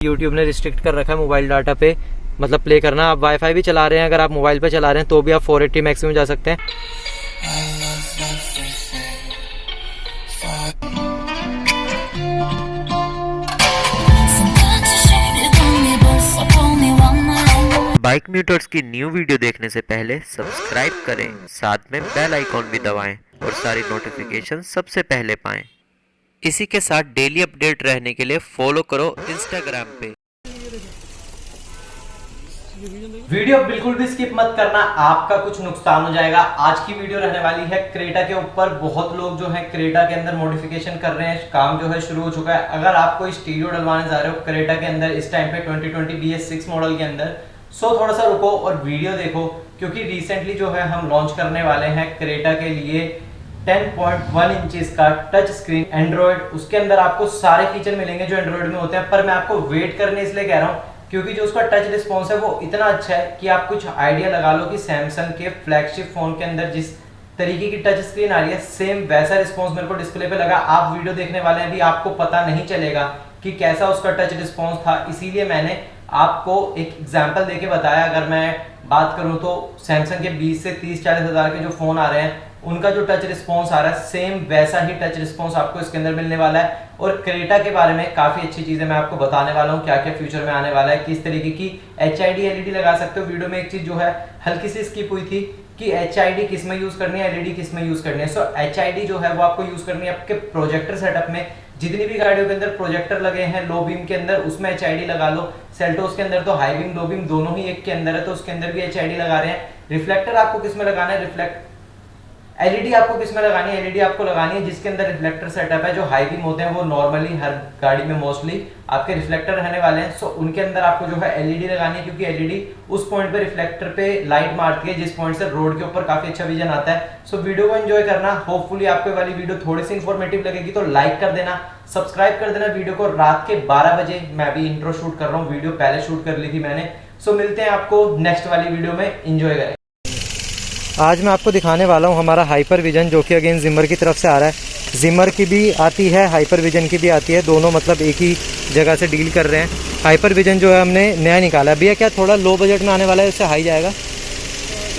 YouTube ने restrict कर रखा है मोबाइल डाटा पे मतलब प्ले करना। आप वाईफाई भी चला रहे हैं, अगर आप मोबाइल पे चला रहे हैं तो भी आप 480 मैक्सिमम जा सकते हैं। बाइक म्यूटर्स की न्यू वीडियो देखने से पहले सब्सक्राइब करें, साथ में बेल आइकॉन भी दबाएं और सारी नोटिफिकेशन सबसे पहले पाएं। इसी के साथ डेली अपडेट रहने के लिए फॉलो करो इंस्टाग्राम पे। वीडियो बिल्कुल भी स्किप मत करना, आपका कुछ नुकसान हो जाएगा। आज की वीडियो रहने वाली है क्रेटा के ऊपर। बहुत लोग जो है क्रेटा के अंदर मॉडिफिकेशन कर रहे हैं, काम जो है शुरू हो चुका है। अगर आप कोई स्टीरियो डलवाने जा रहे हो क्रेटा के अंदर इस टाइम पे 2020 BS6 मॉडल के अंदर, सो थोड़ा सा रुको और वीडियो देखो, क्योंकि रिसेंटली जो है हम लॉन्च करने वाले हैं क्रेटा के लिए 10.1 इंचेस का टच स्क्रीन एंड्रॉइड। उसके अंदर आपको सारे फीचर मिलेंगे जो एंड्रॉइड में होते हैं, पर मैं आपको वेट करने इसलिए कह रहा हूँ क्योंकि जो उसका टच रिस्पॉन्स है वो इतना अच्छा है कि आप कुछ आइडिया लगा लो कि सैमसंग के फ्लैगशिप फोन के अंदर जिस तरीके की टच स्क्रीन आ रही है सेम वैसा रिस्पॉन्स मेरे को डिस्प्ले पे लगा। आप वीडियो देखने वाले हैं भी, आपको पता नहीं चलेगा कि कैसा उसका टच रिस्पॉन्स था, इसीलिए मैंने आपको एक एग्जाम्पल देके बताया। अगर मैं बात करूं तो सैमसंग के 20 से 30-40 हज़ार के जो फोन आ रहे हैं उनका जो टच रिस्पॉन्स आ रहा है सेम वैसा ही टच रिस्पॉन्स आपको इसके अंदर मिलने वाला है। और क्रेटा के बारे में काफी अच्छी चीजें मैं आपको बताने वाला हूँ, क्या क्या फ्यूचर में आने वाला है, किस तरीके की HID LED लगा सकते हो। वीडियो में एक चीज जो है हल्की सी स्किप हुई थी कि HID किस में यूज करनी है, LED किस में यूज करनी है। सो HID जो है वो आपको यूज करनी है आपके प्रोजेक्टर सेटअप में। जितनी भी गाड़ियों के अंदर प्रोजेक्टर लगे हैं लो बीम के अंदर उसमें HID लगा लो। सेल्टोस के अंदर तो हाई बीम लो बीम दोनों ही एक के अंदर है तो उसके अंदर भी HID लगा रहे हैं। रिफ्लेक्टर आपको किस में लगाना है, LED आपको किस में लगानी है, LED आपको लगानी है जिसके अंदर रिफ्लेक्टर सेटअप है। जो हाई बीम होते हैं वो नॉर्मली हर गाड़ी में मोस्टली आपके रिफ्लेक्टर रहने वाले हैं। सो उनके अंदर आपको जो है LED लगानी है, क्योंकि LED उस पॉइंट पे रिफ्लेक्टर पे लाइट मारती है जिस पॉइंट से रोड के ऊपर काफी अच्छा विजन आता है। सो वीडियो को एंजॉय करना। होपफुली आपको वाली वीडियो थोड़ी सी इंफॉर्मेटिव लगेगी तो लाइक कर देना, सब्सक्राइब कर देना वीडियो को। रात के 12 बजे मैं भी इंट्रो शूट कर रहा हूँ, वीडियो पहले शूट कर ली थी मैंने। सो मिलते हैं आपको नेक्स्ट वाली वीडियो में, एंजॉय करें। आज मैं आपको दिखाने वाला हूँ हमारा हाइपर विजन, जो कि अगेन जिमर की तरफ से आ रहा है। जिमर की भी आती है, हाइपर विजन की भी आती है, दोनों मतलब एक ही जगह से डील कर रहे हैं। हाइपर विजन जो है हमने नया निकाला है। भैया क्या थोड़ा लो बजट में आने वाला है, उससे हाई जाएगा?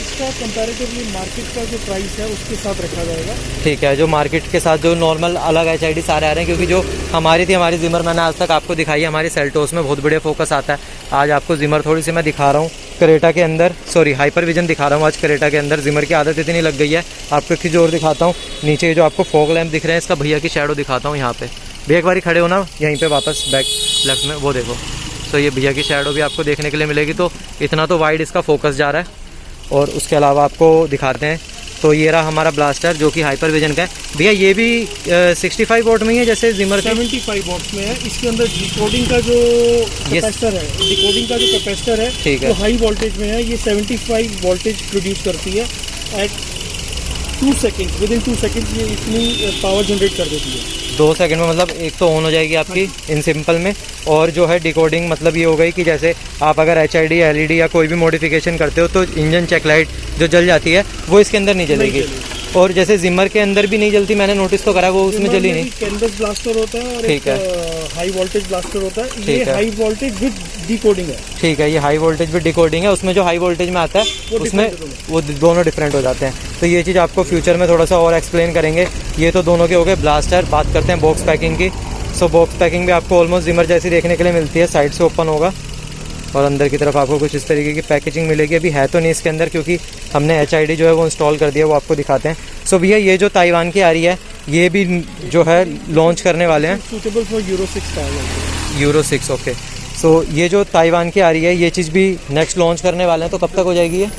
इसका कंपैरेटिवली मार्केट का जो प्राइस है उसके साथ रखा जाएगा। ठीक है, जो मार्केट के साथ जो नॉर्मल अलग HID सारे आ रहे हैं, क्योंकि जो हमारी थी हमारी जिमर मैंने आज तक आपको दिखाई है, हमारी सेल्टोस में बहुत बढ़िया फोकस आता है। आज आपको जिमर थोड़ी सी मैं दिखा रहा हूँ क्रेटा के अंदर, सॉरी हाइपर विजन दिखा रहा हूँ आज क्रेटा के अंदर। जिमर की आदत इतनी लग गई है। आपको एक चीज़ और दिखाता हूँ, नीचे जो आपको फॉग लैम्प दिख रहे हैं इसका भैया की शैडो दिखाता हूँ यहाँ पे। भैया एक बार खड़े हो ना यहीं पे वापस बैक लेफ्ट में, वो देखो। तो ये भैया की शैडो भी आपको देखने के लिए मिलेगी। तो इतना तो वाइड इसका फोकस जा रहा है। और उसके अलावा आपको दिखाते हैं, तो ये रहा हमारा ब्लास्टर जो कि हाइपर विजन का है। भैया ये भी 65 वॉट में ही है जैसे जिमर 75 वॉट में है। इसके अंदर डिकोडिंग का जो कैपेसिटर है, डिकोडिंग का जो कैपेसिटर है ठीक है, वो हाई वोल्टेज में है। ये 75 वोल्टेज प्रोड्यूस करती है at 2 second, with in 2 second ये इतनी पावर जनरेट कर देती है। 2 सेकंड में मतलब एक तो ऑन हो जाएगी आपकी इन सिंपल में। और जो है डिकोडिंग मतलब ये हो गई कि जैसे आप अगर HID LED या कोई भी मॉडिफिकेशन करते हो तो इंजन चेक लाइट जो जल जाती है वो इसके अंदर नहीं जलेगी। और जैसे जिमर के अंदर भी नहीं जलती, मैंने नोटिस तो करा, वो उसमें जली नहीं। कैनवस ब्लास्टर होता है और ठीक है, हाई वोल्टेज ब्लास्टर होता है। ये हाई वोल्टेज विद डिकोडिंग है। ठीक है, ये हाई वोल्टेज विद डिकोडिंग है। उसमें जो हाई वोल्टेज में आता है उसमें वो दोनों डिफरेंट हो जाते हैं। तो ये चीज़ आपको फ्यूचर में थोड़ा सा और एक्सप्लेन करेंगे। ये तो दोनों के हो गए ब्लास्टर। बात करते हैं बॉक्स पैकिंग की। सो बॉक्स पैकिंग भी आपको ऑलमोस्ट जिमर जैसी देखने के लिए मिलती है। साइड से ओपन होगा और अंदर की तरफ आपको कुछ इस तरीके की पैकेजिंग मिलेगी। अभी है तो नहीं इसके अंदर क्योंकि हमने HID जो है वो इंस्टॉल कर दिया, वो आपको दिखाते हैं। सो भैया ये जो ताइवान की आ रही है ये भी जो है लॉन्च करने वाले हैं, सूटेबल फॉर यूरो 6। ओके, सो ये जो ताइवान की आ रही है ये चीज़ भी नेक्स्ट लॉन्च करने वाले हैं। तो कब तक हो जाएगी ये?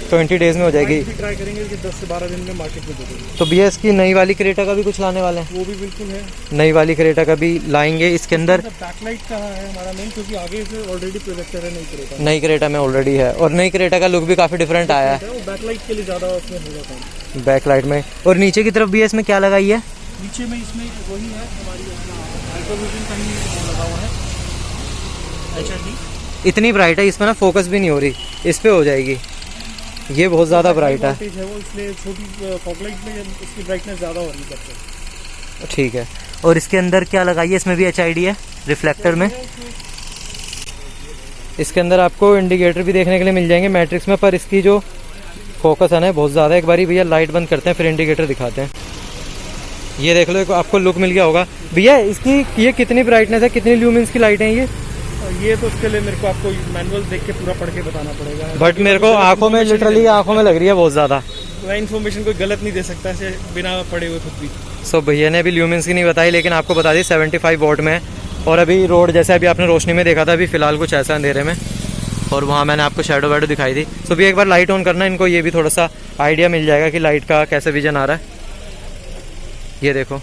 20 डेज़ में हो जाएगी। ट्राई करेंगे कि 10 से 12 दिन में मार्केट में दे देंगे। तो भैया इसकी नई वाली क्रेटा का भी कुछ लाने वाले हैं? वो भी बिल्कुल है, नई वाली क्रेटा का भी लाएंगे। इसके अंदर बैकलाइट का है हमारा मेन, क्योंकि आगे से ऑलरेडी प्रोजेक्टर है नई क्रेटा में ऑलरेडी है। और नई क्रेटा का लुक भी काफ़ी डिफरेंट आया है। बैकलाइट के लिए ज़्यादा उसमें हो जाता है। बैकलाइट में। और नीचे की तरफ भी इसमें क्या लगाई है? नीचे में इसमें वही है हमारी हाइपर विजन का ही लगा हुआ है HID। इतनी ब्राइट है, इसमें ना फोकस भी नहीं हो रही, इस पे हो जाएगी। ये बहुत ज़्यादा ब्राइट है वो, इसलिए छोटी फॉगलाइट में इसकी ब्राइटनेस ज़्यादा हो रही है। ठीक है। और इसके अंदर क्या लगाई है? इसमें भी HID है। रिफ्लेक्टर में। इसके अंदर आपको इंडिकेटर भी देखने के लिए मिल जाएंगे मैट्रिक्स में, पर इसकी जो फोकस है ना बहुत ज़्यादा। एक बारी भैया लाइट बंद करते हैं फिर इंडिकेटर दिखाते हैं। ये देख लो, एक आपको लुक मिल गया होगा। भैया इसकी ये कितनी ब्राइटनेस है, कितनी ल्यूमिन्स की लाइट है ये तो उसके लिए मेरे को आपको मैनुअल देख के पूरा पढ़ के बताना पड़ेगा, बट मेरे को आंखों में लिटरली आंखों में लग रही है बहुत ज़्यादा। मैं इन्फॉर्मेशन कोई गलत नहीं दे सकता ऐसे बिना पढ़े हुए खुद भी। सो भैया ने अभी ल्यूमिन्स की नहीं बताई, लेकिन आपको बता दी 75 वॉट में है। और अभी रोड जैसे अभी आपने रोशनी में देखा था, अभी फिलहाल कुछ ऐसा अंधेरे में, और वहाँ मैंने आपको शेडो वेडो दिखाई थी। सो भी एक बार लाइट ऑन करना, इनको ये भी थोड़ा सा आइडिया मिल जाएगा कि लाइट का कैसे विजन आ रहा है। ये देखो,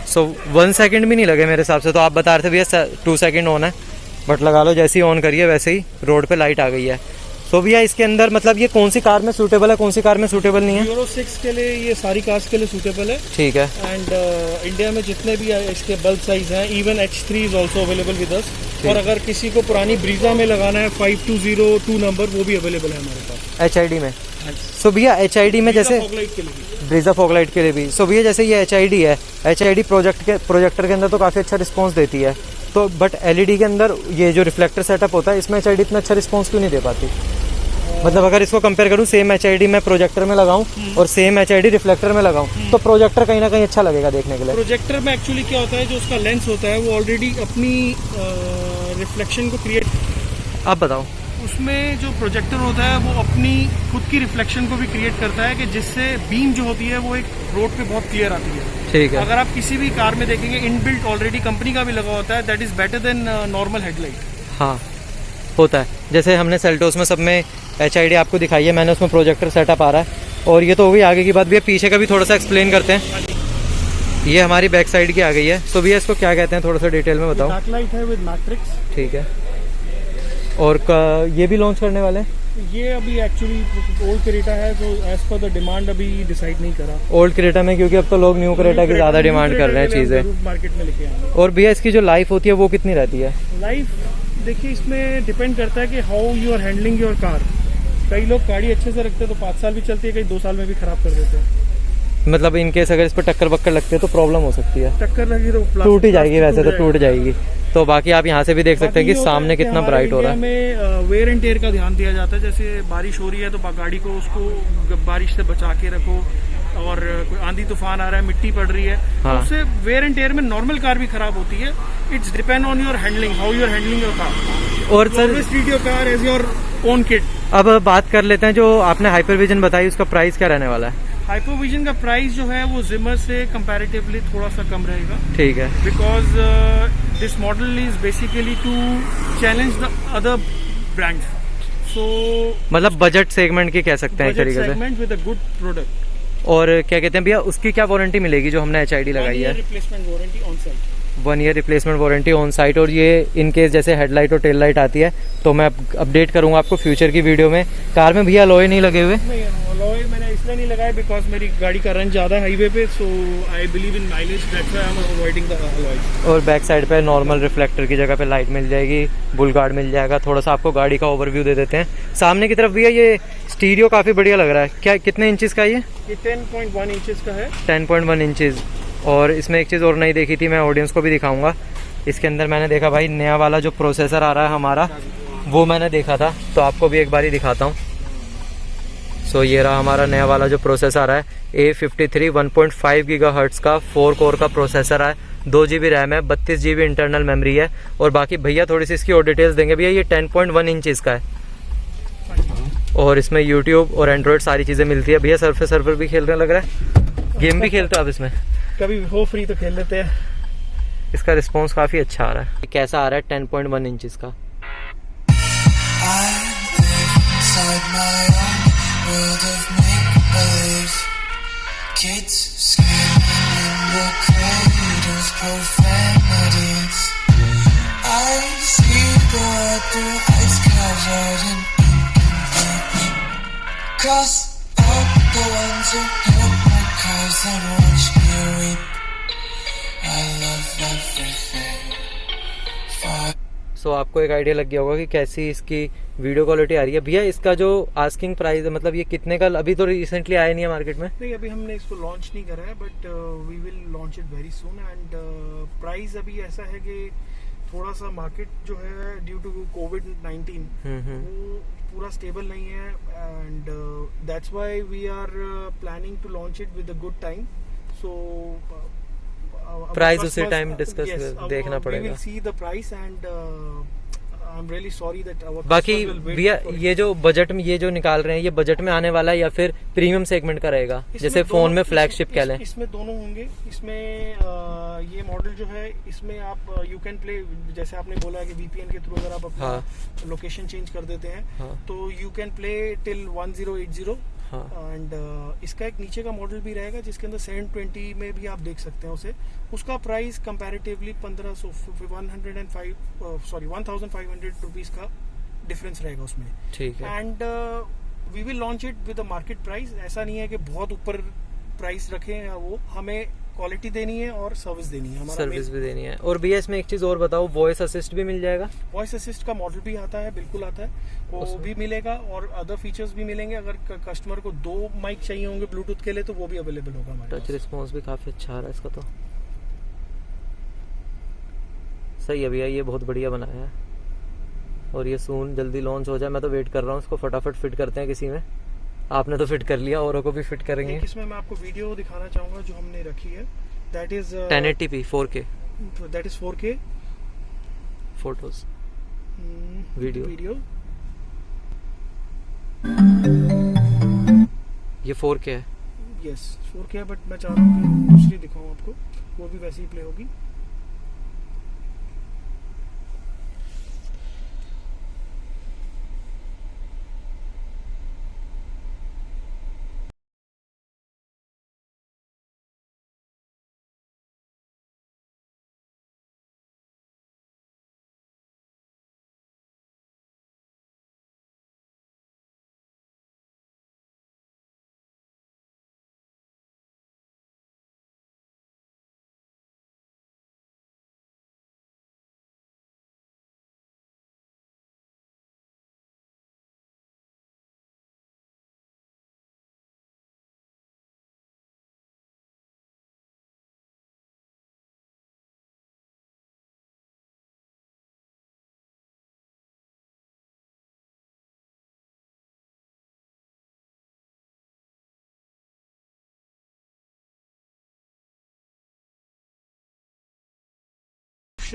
सो 1 सेकंड भी नहीं लगे मेरे हिसाब से। तो आप बता रहे थे भैया 2 सेकंड ऑन है, बट लगा लो जैसे ही ऑन करिए वैसे ही रोड पे लाइट आ गई है। तो भैया इसके अंदर मतलब ये कौन सी कार में सूटेबल है, कौन सी कार में सूटेबल नहीं है? यूरो 6 के लिए ये सारी कार्स के लिए सूटेबल है। ठीक है। एंड इंडिया में जितने भी इसके बल्ब साइज हैं, even H3 is also available with us. और अगर किसी को पुरानी ब्रीजा में लगाना है 5202 नंबर, वो भी अवेलेबल है हमारे पास HID में। सो भैया HID में जैसे ब्रीजा फॉगलाइट के लिए भी। सो भैया जैसे ये HID है, HID प्रोजेक्टर के अंदर तो काफ़ी अच्छा रिस्पॉन्स देती है, तो बट LED के अंदर ये जो रिफ्लेक्टर सेटअप होता है इसमें HID इतना अच्छा रिस्पॉन्स क्यों नहीं दे पाती? मतलब अगर इसको कंपेयर करूँ, सेम HID मैं प्रोजेक्टर में लगाऊं और सेम HID रिफ्लेक्टर में लगाऊं, तो प्रोजेक्टर कहीं ना कहीं अच्छा लगेगा देखने के लिए। प्रोजेक्टर में एक्चुअली क्या होता है, जो उसका लेंस होता है वो ऑलरेडी अपनी रिफ्लेक्शन को क्रिएट। आप बताओ। उसमें जो प्रोजेक्टर होता है वो अपनी खुद की रिफ्लेक्शन को भी क्रिएट करता है, कि जिससे बीम जो होती है वो एक रोड पे बहुत क्लियर आती है। ठीक है। अगर आप किसी भी कार में देखेंगे, इनबिल्ट ऑलरेडी कंपनी का भी लगा होता है, that is better than normal headlight. हाँ होता है, जैसे हमने सेल्टोस में सब में HID आपको दिखाई है, मैंने उसमें प्रोजेक्टर सेटअप आ रहा है। और ये तो हो गई आगे की बात। भैया पीछे का भी थोड़ा सा एक्सप्लेन करते हैं। ये हमारी बैक साइड की आ गई है। सो भैया इसको क्या कहते हैं, थोड़ा सा डिटेल में बताओ। बैकलाइट है विद मैट्रिक्स। ठीक है। और ये भी लॉन्च करने वाले हैं? ये अभी एक्चुअली ओल्ड क्रेटा है, तो एज पर द डिमांड अभी डिसाइड नहीं करा ओल्ड क्रेटा में, क्योंकि अब तो लोग न्यू क्रेटा की ज़्यादा डिमांड कर रहे हैं चीज़ें मार्केट में लेके आएंगे। और भैया इसकी जो लाइफ होती है वो कितनी रहती है? लाइफ देखिए इसमें डिपेंड करता है कि how you are handling your car. कई लोग गाड़ी अच्छे से रखते हैं तो 5 साल भी चलती है, कई 2 साल में भी खराब कर देते हैं। मतलब इनकेस अगर इस पर टक्कर बक्कर लगती है तो प्रॉब्लम हो सकती है। टक्कर लगी तो टूट ही जाएगी, वैसे तो टूट जाएगी। तो बाकी आप यहाँ से भी देख सकते हैं कि सामने कितना ब्राइट हो रहा है। में वेयर एंड टेयर का ध्यान दिया जाता है। जैसे बारिश हो रही है तो गाड़ी को उसको बारिश से बचा के रखो, और कोई आंधी तूफान आ रहा है, मिट्टी पड़ रही है, हाँ। तो उससे वेयर एंड टेयर में नॉर्मल कार भी खराब होती है। It's depend on your handling, how you are handling your car. और sir always treat your car as your own kit. अब बात कर लेते हैं, जो आपने हाइपरविजन बताई उसका प्राइस क्या रहने वाला है? हाइपरविजन का प्राइस जो है वो जिमर से कंपैरेटिवली थोड़ा सा कम रहेगा। ठीक है। Because this model is basically to challenge the other brands. So मतलब बजट सेगमेंट की कह सकते हैं एक तरीके से, segment with a good product. और क्या कहते हैं भैया, उसकी क्या वारंटी मिलेगी जो हमने HID लगाई है? Replacement warranty on site. 1 year replacement warranty on site. और ये इन केस जैसे हेडलाइट और टेल लाइट आती है तो मैं अपडेट करूंगा आपको फ्यूचर की वीडियो में। कार में भैया अलॉय नहीं लगे हुए? नहीं, अलॉय मैंने इसलिए नहीं लगाया बिकॉज मेरी गाड़ी का रन ज़्यादा है हाईवे पे, so I believe in mileage, that's why I am avoiding the alloy. और बैक साइड पे नॉर्मल रिफ्लेक्टर की जगह पे लाइट मिल जाएगी, बुल गार्ड मिल जाएगा। थोड़ा सा आपको गाड़ी का ओवरव्यू दे देते हैं। सामने की तरफ भैया ये स्टीरियो काफ़ी बढ़िया लग रहा है। क्या कितने इंचेस का ये 10.1 इंचेस का है। 10.1 इंचेस। और इसमें एक चीज़ और नहीं देखी थी, मैं ऑडियंस को भी दिखाऊंगा। इसके अंदर मैंने देखा भाई नया वाला जो प्रोसेसर आ रहा है हमारा, वो मैंने देखा था, तो आपको भी एक बार ही दिखाता हूँ। सो ये रहा हमारा नया वाला जो प्रोसेसर आ रहा है A53 1.5 गीगाहर्ट्ज का 4 कोर का प्रोसेसर है। 2 GB रैम है, 32 GB इंटरनल मेमोरी है। और बाकी भैया थोड़ी सी इसकी और डिटेल्स देंगे। भैया ये 10.1 इंचेस का है और इसमें यूट्यूब और एंड्रॉयड सारी चीज़ें मिलती है। भैया सर्वर भी खेलने लग रहा है, गेम भी खेलते हो आप इसमें? कभी हो फ्री तो खेल लेते हैं। इसका रिस्पॉन्स काफ़ी अच्छा आ रहा है। कैसा आ रहा है 10.1 इंचेस का? सो आपको एक आइडिया लग गया होगा कि कैसी इसकी वीडियो क्वालिटी आ रही है। भैया इसका जो आस्किंग प्राइस है, मतलब ये कितने का, अभी तो रिसेंटली आया नहीं है मार्केट में? नहीं, अभी हमने इसको लॉन्च नहीं करा है, but we will launch it very soon. And price अभी ऐसा है कि थोड़ा सा मार्केट जो है ड्यू टू कोविड-19 वो पूरा स्टेबल नहीं है, and that's why we are planning to launch it with a good time. So price उसी टाइम डिस्कस देखना पड़ेगा। We will see the price and I am really sorry that our बाकी भैया ये जो बजट में ये जो निकाल रहे हैं, ये बजट में आने वाला है या फिर प्रीमियम सेगमेंट का रहेगा, जैसे फोन में फ्लैगशिप कह लें? इसमें दोनों होंगे। इसमें ये मॉडल जो है, इसमें आप यू कैन प्ले, जैसे आपने बोला कि वीपीएन के थ्रू अगर आप अपना लोकेशन चेंज कर देते हैं तो you can play till 1080। And इसका एक नीचे का मॉडल भी रहेगा जिसके अंदर 720 में भी आप देख सकते हैं उसे। उसका प्राइस कंपैरेटिवली 1500 रुपीज का डिफरेंस रहेगा उसमें। ठीक है। And we will launch it with a market price. ऐसा नहीं है कि बहुत ऊपर प्राइस रखें, या वो हमें क्वालिटी देनी है और सर्विस देनी है, हमारा सर्विस भी देनी है। और भैया इसमें एक चीज और बताओ, वॉइस असिस्ट भी मिल जाएगा? वॉइस असिस्ट का मॉडल भी आता है, बिल्कुल आता है, वो भी मिलेगा, और अदर फीचर्स भी मिलेंगे। अगर कस्टमर को 2 माइक चाहिए होंगे ब्लूटूथ के लिए तो वो भी अवेलेबल होगा हमारे पास। टच रिस्पॉन्स भी काफी अच्छा आ रहा है इसका, तो सही है भैया, ये बहुत बढ़िया बनाया है। और ये सून जल्दी लॉन्च हो जाए, मैं तो वेट कर रहा हूँ इसको। फटाफट फिट करते हैं किसी में, आपने तो फिट कर लिया, औरों को भी फिट करेंगे। इसमें मैं आपको वीडियो दिखाना चाहूंगा जो हमने रखी है, that is 1080p 4K, that is 4K photos video. ये 4K है? यस 4K है, बट मैं चाह रहा हूँ कि दूसरी दिखाऊं आपको, वो भी वैसे ही प्ले होगी।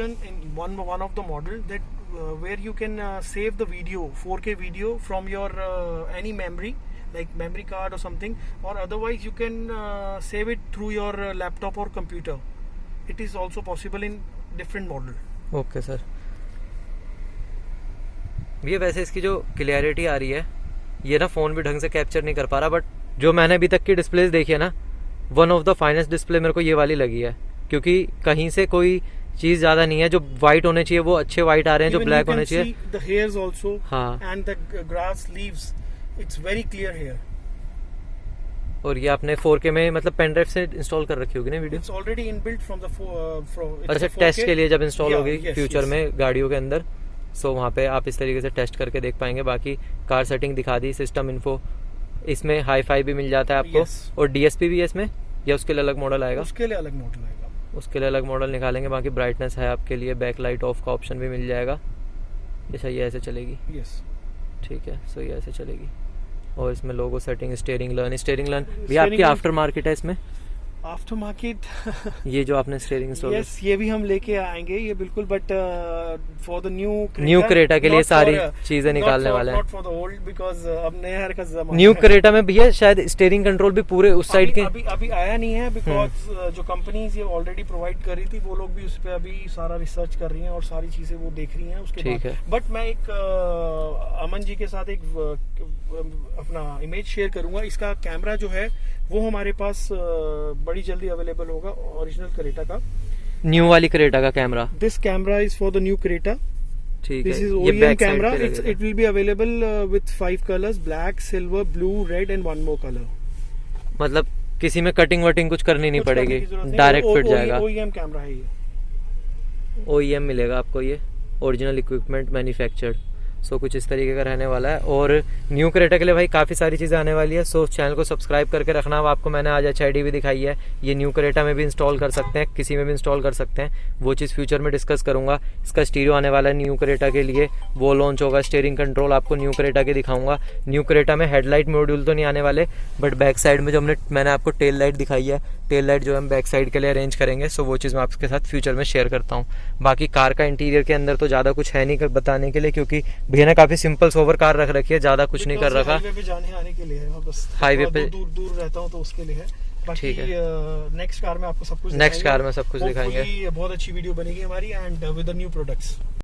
In one of the model that where you can save the video, 4K video from your any memory, like memory card or something, or otherwise you can save it through your laptop or computer. It is also possible in different model. Okay sir. ये वैसे इसकी जो clarity आ रही है, ये ना phone भी ढंग से कैप्चर नहीं कर पा रहा, बट जो मैंने अभी तक की डिस्प्लेज देखी है ना, one of the finest display मेरे को ये वाली लगी है, क्योंकि कहीं से कोई चीज ज्यादा नहीं है। जो व्हाइट होने चाहिए वो अच्छे व्हाइट आ रहे हैं, जो ब्लैक होने चाहिए। The hairs also, हाँ, and the grass leaves, it's very clear here. और ये आपने 4K में मतलब पेन ड्राइव से इंस्टॉल कर रखी होगी ना video? It's already inbuilt from the अच्छा, टेस्ट के लिए जब इंस्टॉल Yeah, होगी yes, फ्यूचर yes. में गाड़ियों के अंदर, सो वहाँ पे आप इस तरीके से टेस्ट करके देख पाएंगे। बाकी कार सेटिंग दिखा दी, सिस्टम इन्फो, इसमें हाई फाई भी मिल जाता है आपको। Yes. और DSP भी है इसमें, या उसके लिए अलग मॉडल आएगा? उसके लिए अलग मॉडल आएगा, उसके लिए अलग मॉडल निकालेंगे। बाकी ब्राइटनेस है आपके लिए, बैक लाइट ऑफ का ऑप्शन भी मिल जाएगा। अच्छा, ये ऐसे चलेगी? यस, ठीक है, सो ये ऐसे चलेगी। और इसमें लोगो सेटिंग, स्टीयरिंग लर्न भी आपकी आफ्टर मार्केट है इसमें? आफ्टर मार्केट ये जो आपने स्टीयरिंग इंस्टॉल, यस, ये भी हम लेके आएंगे ये बिल्कुल, but for the new Creta के लिए सारी चीजें निकालने वाले हैं। Not for the old, because अब नया का जमाना। न्यू क्रेटा में भैया शायद स्टीयरिंग कंट्रोल भी पूरे उस साइड के अभी आया नहीं है, बिकॉज जो कंपनीज ये ऑलरेडी प्रोवाइड कर रही थी, वो लोग भी उस पे अभी सारा रिसर्च कर रही हैं और सारी चीजें वो देख रही हैं उसके ठीक बाद। है। बट मैं एक अमन जी के साथ एक अपना इमेज शेयर करूंगा। इसका कैमरा जो है वो हमारे पास बड़ी जल्दी अवेलेबल होगा, ओरिजिनल क्रेटा का, न्यू वाली क्रेटा का camera. This camera is for the new Creta. ठीक दिस है, इज ये OEM back camera. Side it will be available with 5 colours, black, silver, blue, red and 1 more colour. मतलब किसी में cutting वटिंग कुछ करनी नहीं पड़ेगी, डायरेक्ट फिट जाएगा। OEM कैमरा है ये, OEM मिलेगा आपको, ये ओरिजिनल इक्विपमेंट मैन्युफैक्चर्ड। सो कुछ इस तरीके का रहने वाला है। और न्यू क्रेटा के लिए भाई काफ़ी सारी चीज़ें आने वाली है, सो चैनल को सब्सक्राइब करके रखना। अब आपको मैंने आज HID भी दिखाई है, ये न्यू क्रेटा में भी इंस्टॉल कर सकते हैं, किसी में भी इंस्टॉल कर सकते हैं, वो चीज़ फ्यूचर में डिस्कस करूँगा। इसका स्टीरियो आने वाला है न्यू क्रेटा के लिए, वो लॉन्च होगा। स्टीयरिंग कंट्रोल आपको न्यू क्रेटा के दिखाऊंगा। न्यू क्रेटा में हेडलाइट मॉड्यूल तो नहीं आने वाले, बट बैक साइड में जो मैंने आपको टेल लाइट दिखाई है, टेल लाइट जो हम बैक साइड के लिए अरेंज करेंगे, सो वो चीज़ मैं आपके साथ फ्यूचर में शेयर करता हूँ। बाकी कार का इंटीरियर के अंदर तो ज़्यादा कुछ है नहीं बताने के लिए, क्योंकि भैया ने काफ़ी सिंपल सोवर कार रख रखी है, ज़्यादा कुछ नहीं कर रखा। हाईवे पे जाने आने के लिए है, बस हाईवे पे दूर रहता हूँ तो उसके लिए है। ठीक है, नेक्स्ट कार में आपको सब कुछ नेक्स्ट कार में सब कुछ दिखाएंगे। बहुत अच्छी वीडियो बनेगी हमारी, and with the new products.